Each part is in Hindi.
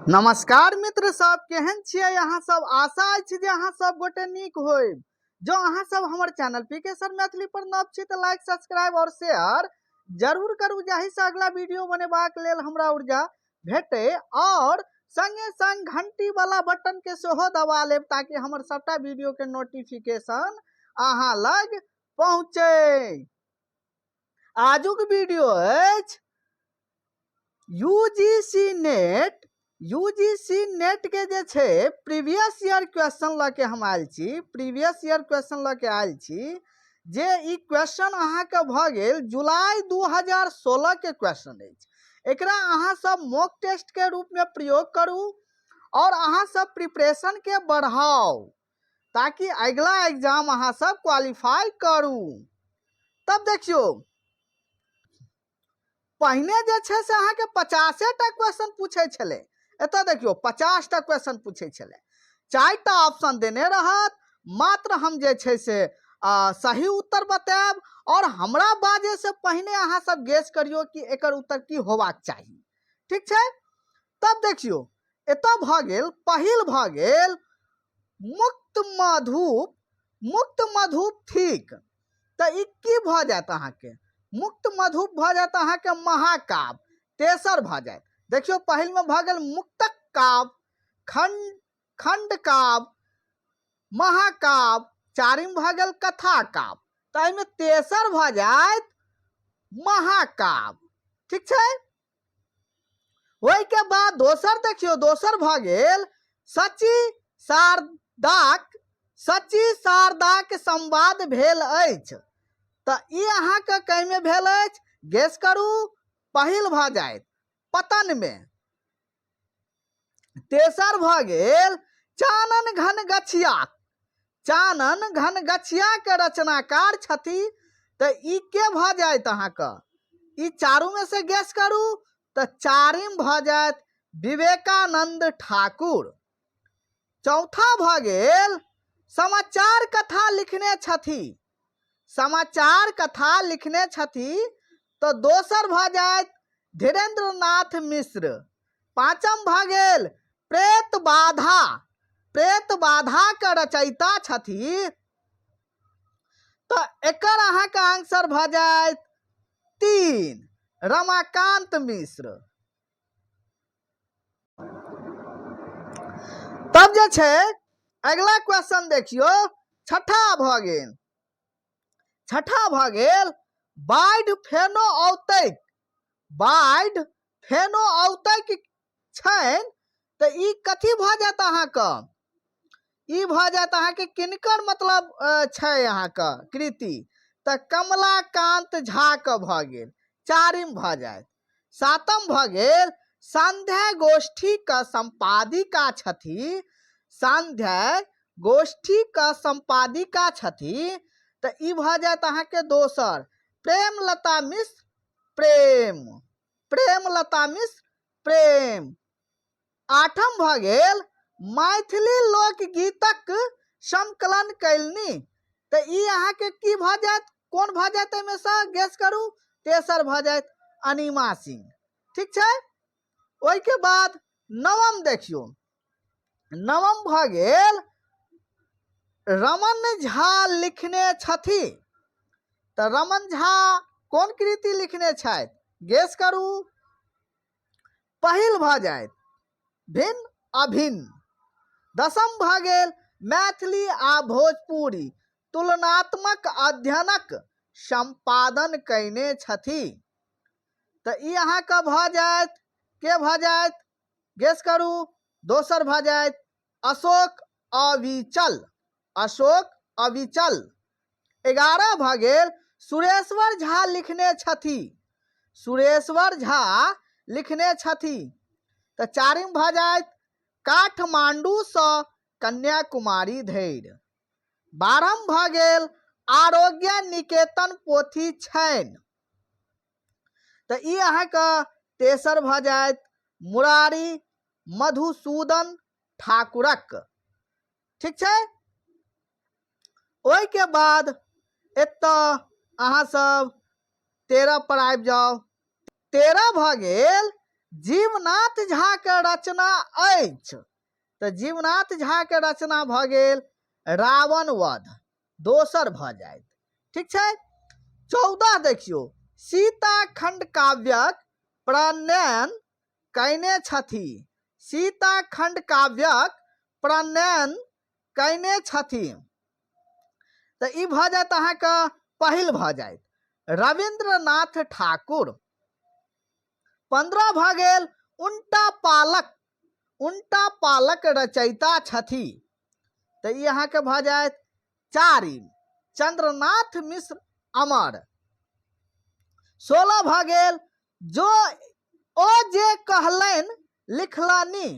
नमस्कार मित्र सब, केहन छियै अहाँ सब। आशा अछि जे अहाँ सब गोटे नीक होय। जो अहाँ सब हमर चैनल पीके सर मैथिली पर नव छी तऽ लाइक सब्सक्राइब और शेयर जरूर करू, जाहि से अगला वीडियो बनेबाक लेल हमरा ऊर्जा भेटे और संगे संग घंटी वाला बटन के सेहो दबा लेब ताकि हमर सबटा वीडियो के नोटिफिकेशन अहाँ लग पहुँचे। आजुक वीडियो अछि यूजीसी नेट के जे छे प्रीवियस ईयर क्वेश्चन लके हम आयल छी। प्रीवियस ईयर क्वेश्चन लके आयल छी जे ई क्वेश्चन अहाँ के भ गेल जुलाई 2016 के क्वेश्चन अछि। एकरा अहाँ सब मॉक टेस्ट के रूप में प्रयोग करू और अहाँ सब प्रिपरेशन के बढ़ाओ ताकि अगला एग्जाम अहाँ सब क्वालिफाई करू। तब देखियो, पहिने जे छे से अहाँ के 50टा क्वेश्चन पूछे छले। एत देखियो 50टा क्वेश्चन पूछे छले, 4टा ऑप्शन देने रहत। मात्र हम जे छे से सही उत्तर बताएब और हमरा बाजे से पहिने अहाँ सब गेस करियो कि एकर उत्तर की होबाक चाहिए। ठीक छे। तब देखियो, एत भ गेल पहिल भ गेल मुक्त मधुप ठीक। त ई की भ जात अहाँ के? मुक्त मधुप भ जात अहाँ के महाकाव्य। तेसर भ जात, देखियो पहिल में भ गेल मुक्तक काव्य, खंड काव्य, महाकाव्य। चारिम भ गेल कथा काव्य। त एमे तेसर भ जात महाकाव्य। ठीक छे। ओइ के बाद दोसर देखियो, दोसर भ गेल सची शारदाक संवाद भेल अछि। त ई अहाँ के कई में भेल अछि? गेस करू। पहिल भ जात पतन में। तेसर भ गेल चानन घन गछिया के रचनाकार छथि। त ई के भ जात अहाँ के? ई चारू में से गेस करू। त चारिम भ जात विवेकानंद ठाकुर। चौथा भ गेल समाचार कथा लिखने छथि। समाचार कथा लिखने छथि। तो दोसर भ जात धीरेन्द्रनाथ मिश्र। पांचम भ गेल प्रेत बाधा के रचयिता छथि। तो एकर अहाँ के आंसर भ जात 3 रमाकांत मिश्र। तब जे छे अगला क्वेश्चन देखियो, छठा भ गेल। छठा भ गेल बाढ़ फेनो औतैक छैन। त ई कथी भ जात अहाँ के? ई भ जात अहाँ के किनकर मतलब छे अहाँ के कृति। त कमलाकांत झा के भ गेल। चारिम भ जात। सातम भ गेल संध्या गोष्ठी का संपादिका छथि। संध्या गोष्ठी का संपादिका छथि। त ई भ जात अहाँ के दोसर प्रेमलता मिश्र। प्रेमलता मिश्र प्रेम। आठम भ गेल मैथिली लोकगीतक संकलन कैलनी। त ई अहाँ के की भ जात? कौन भ जात एमे से? गेस करू। तेसर भ जात अनिमा सिंह। ठीक छे। ओइ के बाद नवम देखियो, नवम भ गेल रमन झा लिखने छथि। त रमन झा कौन कृति लिखने छथि? गेस करू। पहिल भ जात भिन्न अभिन्न। दसम भ गेल मैथिली आ भोजपुरी तुलनात्मक अध्ययनक संपादन कैने छथि। त ई अहाँ के भ जात, के भ जात? गेस करू। दोसर भ जात अशोक अविचल। अशोक अविचल। 11 भ गेल सुरेश्वर झा लिखने छथि। सुरेश्वर झा लिखने छथि। त चारिम भ जात काठमांडू से कन्याकुमारी धरि। 12म भ गेल आरोग्य निकेतन पोथी छैन। त ई अहाँ के तेसर भ जात मुरारी मधुसूदन ठाकुरक। ठीक छे। ओइ के बाद एत अहाँ सब 13 पर आबि जाओ। 13 भ गेल जीवनाथ झा के रचना अछि। तऽ जीवनाथ झा के रचना भऽ गेल रावण वध, दोसर भऽ जायत। ठीक छै। 14 देखियौ, सीता खंड काव्यक प्रणयन कयने छथि। सीता खंड काव्यक प्रणयन कयने छथि। तऽ ई भऽ जायत अहाँके पहिल भऽ जायत रविंद्रनाथ ठाकुर। 15 भऽ गेल उल्टा पालक। उल्टा पालक रचयिता छथि। तऽ ई अहाँके भऽ जायत 4 चंद्रनाथ मिश्र अमर। 16 भऽ गेल जो ओ जे कहलनि लिखलनि।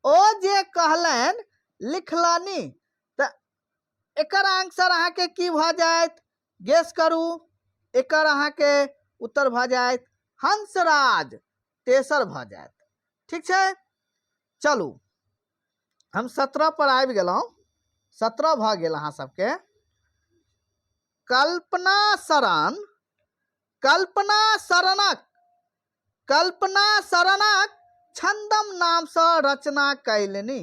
ओ जे कहलनि लिखलनि। तऽ एकर आंसर अहाँके की भऽ जायत, गेस करू। एकर अहाँके उत्तर भऽ जायत हंसराज, तेसर भऽ जायत। ठीक छै। चलू हम 17 पर आबि गेलहुँ। 17 भऽ गेल अहाँ सबके कल्पना शरण। कल्पना शरणक छंदम नामसँ रचना कयलनि।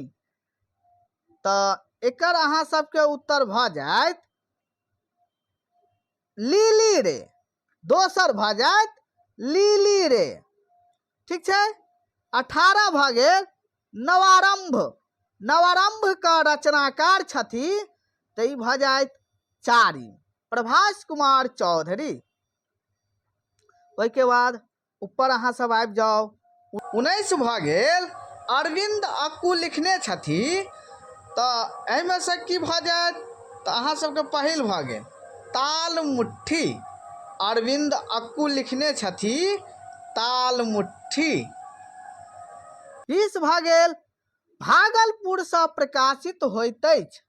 तऽ एकर अहाँ सबके उत्तर भऽ जायत लीली रे, दोसर भऽ जायत लीली रे। ठीक छै। 18 भऽ गेल नवारंभ। नवारंभ का रचनाकार छथि। तऽ ई भऽ जायत 4 प्रभास कुमार चौधरी। ओहिके बाद ऊपर अहाँ सब आबि जाउ। 19 भऽ गेल अरविंद अक्कू लिखने छथि। तऽ एहिमे से की भऽ जायत, तऽ अहाँ सबके पहिल भऽ गेल ताल मुट्ठी। अरविंद अक्कू लिखने छथि ताल मुट्ठी। 20 भऽ गेल भागलपुरसँ प्रकाशित होइत अछि।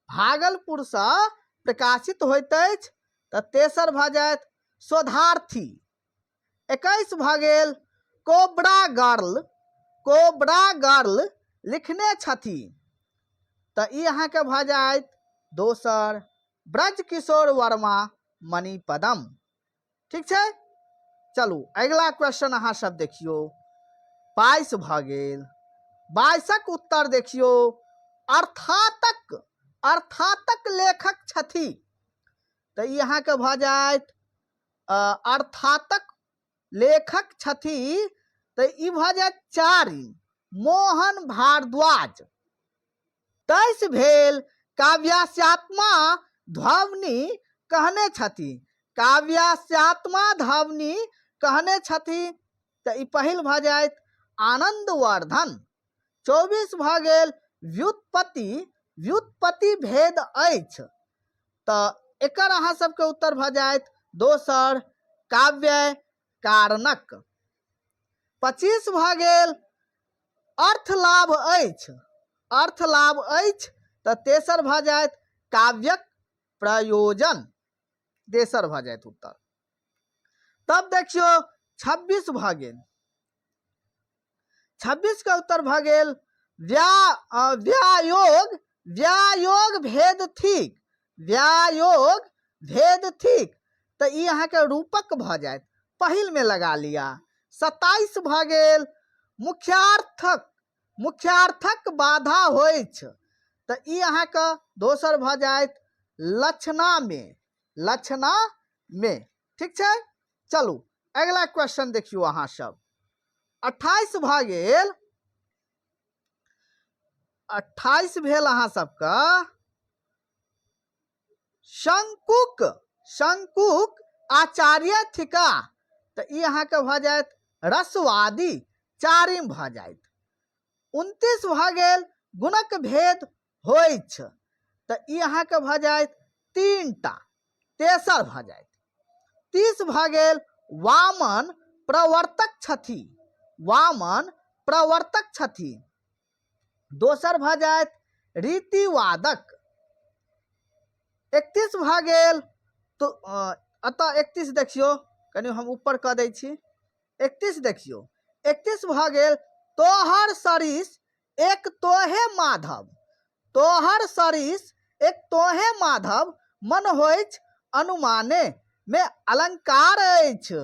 भागलपुरसँ प्रकाशित होइत अछि। तऽ तेसर भऽ जायत शोधार्थी। 21 भऽ गेल कोबरा गर्ल। कोबरा गर्ल लिखने छथि। तऽ ई अहाँके भऽ जायत दोसर ब्रजकिशोर वर्मा मणिपदम। ठीक छै। चलू अगिला क्वेश्चन अहाँ सब देखियौ। 22 भऽ गेल। 22क उत्तर देखियौ अर्थातक। अर्थातक लेखक छथि। तऽ ई अहाँके भऽ जायत अर्थातक लेखक छथि। तऽ ई भऽ जायत 4 मोहन भारद्वाज। 23 भेल काव्यास्यात्मा ध्वनि कहने छथि। काव्यास्यात्मा ध्वनि कहने छथि। तऽ ई पहिल भऽ जायत आनंदवर्धन। 24 भऽ गेल व्युत्पत्ति। व्युत्पत्ति भेद अछि। तऽ एकर अहाँ सबके उत्तर भऽ जायत दोसर काव्य कारणक। 25 भऽ गेल अर्थ लाभ अछि। अर्थ लाभ अछि। तऽ तेसर भऽ जायत काव्यक प्रयोजन, तेसर भऽ जायत उत्तर। तब देखियौ 26 भऽ गेल। 26 का उत्तर भऽ गेल व्यायोग। व्यायोग भेद थिक। व्यायोग भेद थिक। तऽ ई अहाँके रूपक भऽ जायत, पहिल में लगा लिया। 27 भऽ गेल मुख्यार्थक। मुख्यार्थक बाधा होइछ। तऽ ई अहाँके दोसर भऽ जायत लक्षणा में। लक्षणा में। ठीक छै। चलू अगला क्वेश्चन देखियौ अहाँ सब। 28 भऽ गेल। 28 भेल अहाँ सबके शंकुक। शंकुक आचार्य थिका। तऽ ई अहाँके भऽ जायत रसवादी, 4 भऽ जायत। 29 भऽ गेल गुणक भेद होइछ। तऽ ई अहाँके भऽ जायत 3 टा, तेसर भऽ जायत। 30 भऽ गेल वामन प्रवर्तक छथि। वामन प्रवर्तक छथि। दोसर भऽ जायत रीतिवादक। 31 भऽ गेल तो अतः 31 देखियौ, कनि हम ऊपर कऽ दै छी। 31 देखियौ। 31 भऽ गेल तोहर सरिस एक तोहे माधव। तोहर सरिस एक तोहे माधव मन होइछ अनुमाने में अलंकार अछि।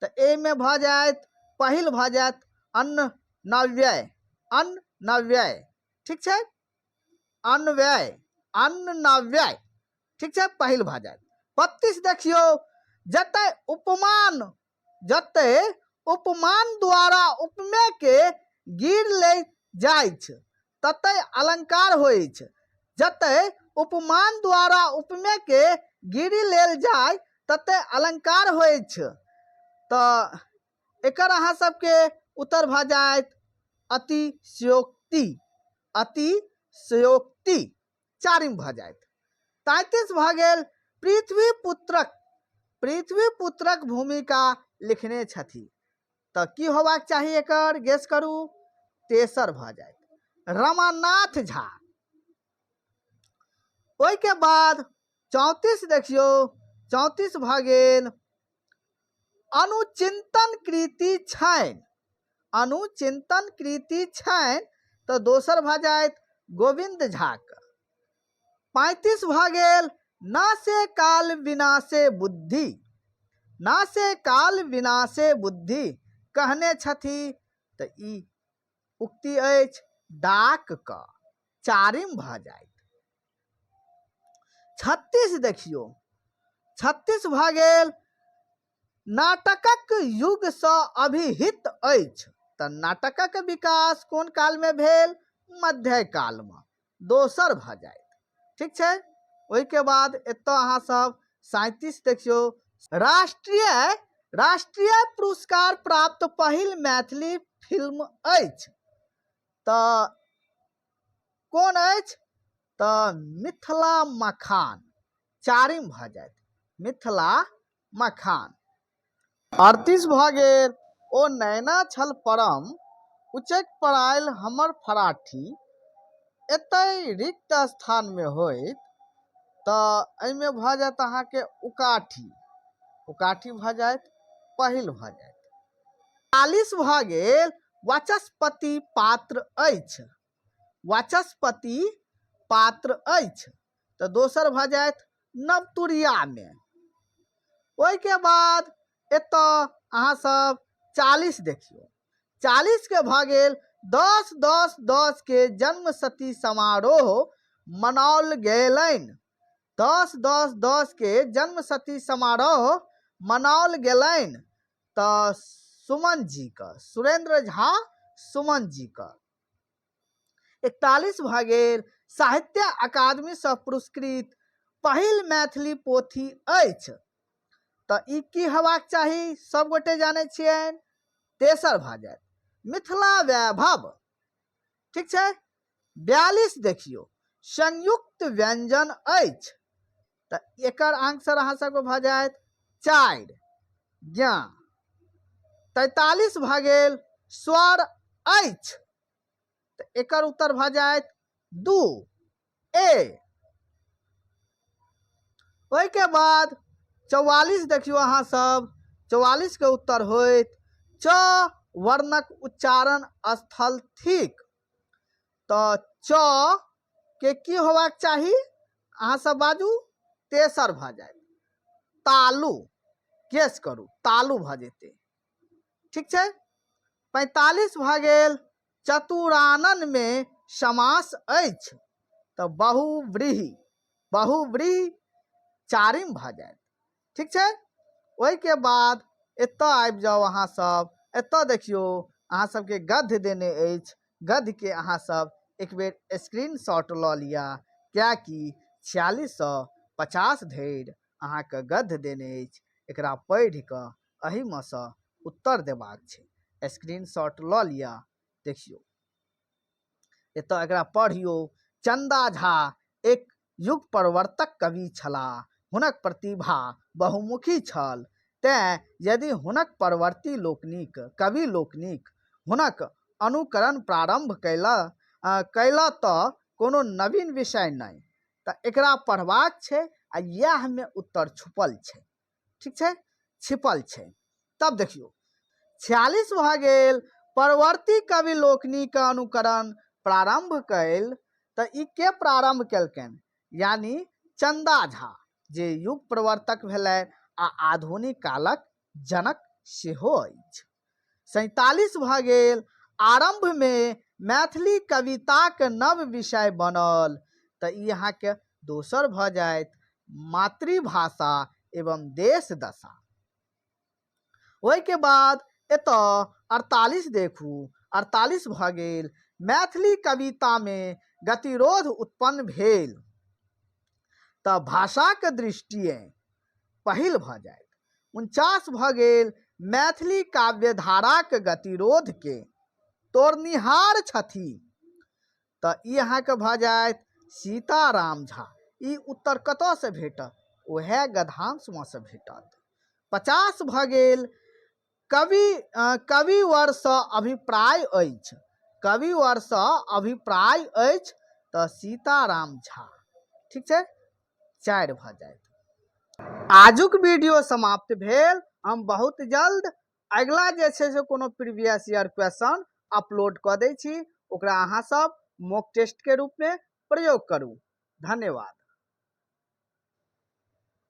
तऽ एहिमे भऽ जायत पहिल भऽ जायत अन्न नव्यय, अन्न नव्यय, ठीक छै, अन्वय, अन्न नव्यय, ठीक छै, पहिल भऽ जायत। 32 देखियौ, जतय उपमान, जतय उपमान द्वारा उपमेय के गिर ले जाइत ततय अलंकार होइ छै। जतय उपमान द्वारा उपमेय के गिरी लेल जाय ततय अलंकार होइ छै। तऽ एकर अहाँ सबके उत्तर भऽ जायत अतिशयोक्ति, अतिशयोक्ति, चारिम भऽ जायत। 33 भऽ गेल, पृथ्वी पुत्रक, पृथ्वी पुत्रक भूमिका लिखने छथि। तऽ की होबाक चाही एकर, गेस करू, तेसर भऽ जायत रमानाथ झा। ओहिके बाद 34 देखियौ, 34 भऽ गेल, अनुचिंतन कृति छनि, अनुचिंतन कृति छनि, तऽ दोसर भऽ जायत गोविंद झा के। 35 भऽ गेल, नासे काल विनाशे बुद्धि, नासे काल विनाशे बुद्धि कहने छथि। तऽ ई उक्ति अछि डाक के, चारिम भऽ जायत। 36 देखियौ, 36 भऽ गेल, नाटकक युग सँ अभिहित अछि। तऽ नाटकक विकास कोन काल में भेल, मध्य काल में, दोसर भऽ जायत, ठीक छै। ओहिके बाद एतऽ अहाँ सब 37 देखियौ, राष्ट्रीय, राष्ट्रीय पुरस्कार प्राप्त पहिल मैथिली फिल्म अछि। तऽ कोन अछि, तऽ मिथिला मखान, चारिम भऽ जायत मिथिला मखान। 38 भऽ गेल, ओ नैना छल परम उचैक पड़ायल हमर फराठी एतय रिक्त स्थान में होइत। तऽ एहिमे भऽ जायत अहाँके उकाठी, उकाठी भऽ जायत, पहिल भऽ जायत। 40 भऽ गेल, वाचस्पति पात्र अछि, वाचस्पति पात्र अछि। तऽ दोसर भऽ जायत नवतुरिया में। ओहिके बाद एतऽ अहाँ सब 40 देखियौ, 40 के भऽ गेल, 10-10-10 के जन्म शती समारोह मनाओल गेलनि, 10-10-10 के जन्म शती समारोह मनाओल गेलनि। तऽ सुमन जी का, सुरेंद्र झा सुमन जी का। 41 भऽ गेल, साहित्य अकादमी सँ पुरस्कृत पहिल मैथिली पोथी अछि। तऽ ई की हेबाक चाही, सब गोटे जानै छियनि, तेसर भऽ जायत मिथिला वैभव, ठीक छै। 42 देखियौ, संयुक्त व्यंजन अछि। तऽ एकर आंसर अहाँ सबके भऽ जायत 4, ज्ञान। 43 भऽ गेल, स्वर अछि। तऽ एकर उत्तर भऽ जायत 2, ए। ओहिके बाद 44 देखियौ अहाँ सब, 44 के उत्तर होइत च वर्णक उच्चारण स्थल थिक। तऽ च के की होबाक चाही, अहाँ सब बाजू, तेसर भऽ जायत तालु, गेस करू, तालु भऽ जेतै, ठीक छै। 45 भऽ गेल, चतुरानन में समास अछि। तऽ बहुव्रीहि, बहुव्रीहि, चारिम भऽ जायत, ठीक छै। ओहिके बाद एतऽ आबि जाउ अहाँ सब, एतऽ देखियौ अहाँ सबके गद्य देने अछि। गद्य के अहाँ सब एक बेर स्क्रीनशॉट लऽ लिअ, कियाकि 46 सँ 50 धरि अहाँके गद्य देने अछि। एकरा पढ़ि कऽ एहिमे सँ उत्तर देबाक छै, स्क्रीनशॉट लऽ लिअ। देखियौ एतऽ एकरा पढ़ियौ। चंदा झा एक युग परिवर्तक कवि छलाह, हुनक प्रतिभा बहुमुखी छल। तेँ यदि हुनक परवर्ती लोकनिक, कवि लोकनिक हुनक अनुकरण प्रारंभ कयला तऽ कोनो नवीन विषय नहि। तऽ एकरा पढ़बाक छै आ इएह में उत्तर छुपल छै, ठीक छै, छिपल छै। तब देखियौ 46 भऽ गेल, परवर्ती कवि लोकनिक अनुकरण प्रारंभ कयल। तऽ ई के प्रारंभ केलकनि, यानी चंदा झा, जे युग प्रवर्तक भेलै आ आधुनिक कालक जनक सेहो अछि। 47 भऽ गेल आरंभ में मैथिली कविताक नव विषय बनल। तऽ ई अहाँके दोसर भऽ जायत मातृभाषा एवं देश दशा। ओहिके बाद एतऽ 48 देखू, 48 भऽ गेल मैथिली कविता में गतिरोध उत्पन्न भेल। तऽ भाषाक दृष्टिए पहिल भऽ जायत। 49 भऽ गेल मैथिली काव्यधाराक गतिरोध के तोड़निहार छथि। तऽ ई अहाँके भऽ जायत सीताराम झा। ई उत्तर कतऽसँ भेटत? ओहे गद्यांशसँ भेटत। 50 भऽ गेल कविवरसँ अभिप्राय अछि। कविवरसँ अभिप्राय अछि तऽ सीताराम झा। ठीक छै, 4 भऽ जायत। आजुक वीडियो समाप्त भेल। हम बहुत जल्द अगला जे छै से कोनो प्रीवियस ईयर क्वेश्चन अपलोड कऽ दै छी, ओकरा अहाँ सब मॉक टेस्ट के रूप में प्रयोग करू। धन्यवाद।